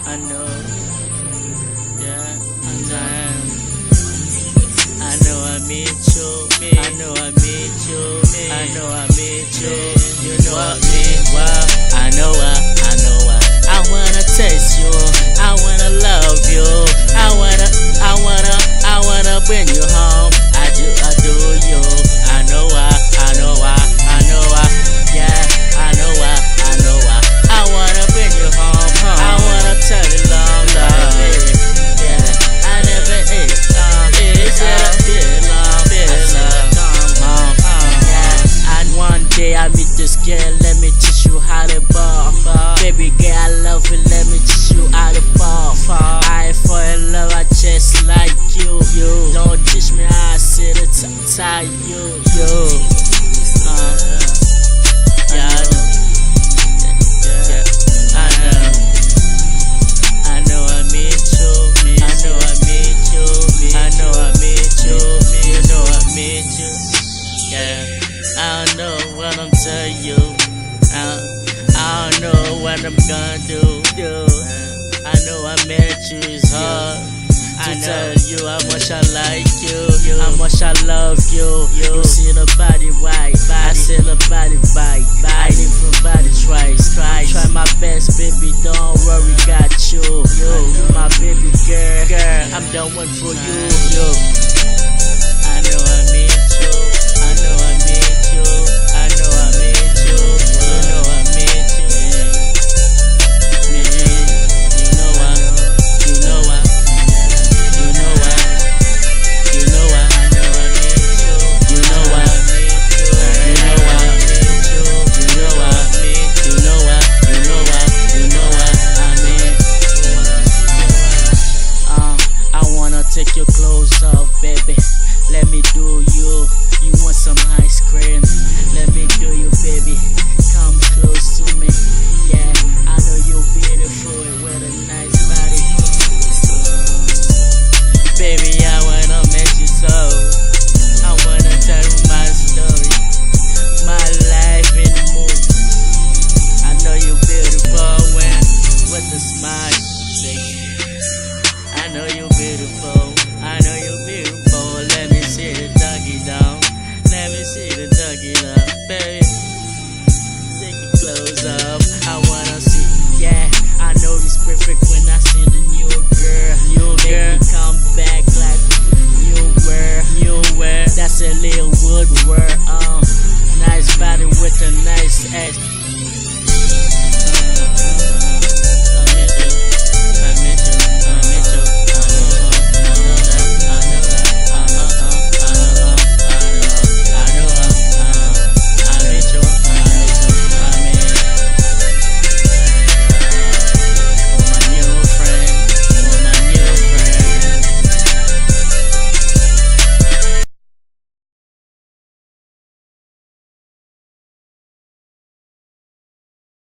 I know, yeah, I know I meet you, I know I meet you, I know I meet you, you know what me, well, I know I wanna taste you, I wanna love you, I wanna bring you home, I do you, I know yeah, I wanna bring you home, I wanna tell you long, yeah, I never ate, and one day I meet this girl, let me teach you how to ball, baby girl, I love you, let me teach you how to fall, I fall in love, I just like you, don't teach me how I sit and tie you, I don't know what I'm telling you. I don't know what I'm gonna do. I know I met you, it's hard to tell you how much I like you, how much I love you. You see the body right, I see the body right. I live for body twice. Try my best, baby, don't worry, got you. You my baby girl, I'm the one for you. I know I met you, I know I met you, I know I met you, you know I met you, man, you know I know I met you, you know I met you, you know I met you, you know I met you, I wanna take your clothes off, baby. Let me do you. You want some ice cream? Let me do you, baby. Come close to me. Yeah, I know you're beautiful with a nice body. Baby, I wanna make you so. I wanna tell you my story, my life in the movie. I know you're beautiful when with a smile. I know you're beautiful. I know you're beautiful. Let me see the doggy down. Let me see the doggy down, baby. Take your clothes off. I wanna see, yeah. I know it's perfect when I see the new girl. Make me come back like you were. That's a little woodwork. Nice body with a nice ass.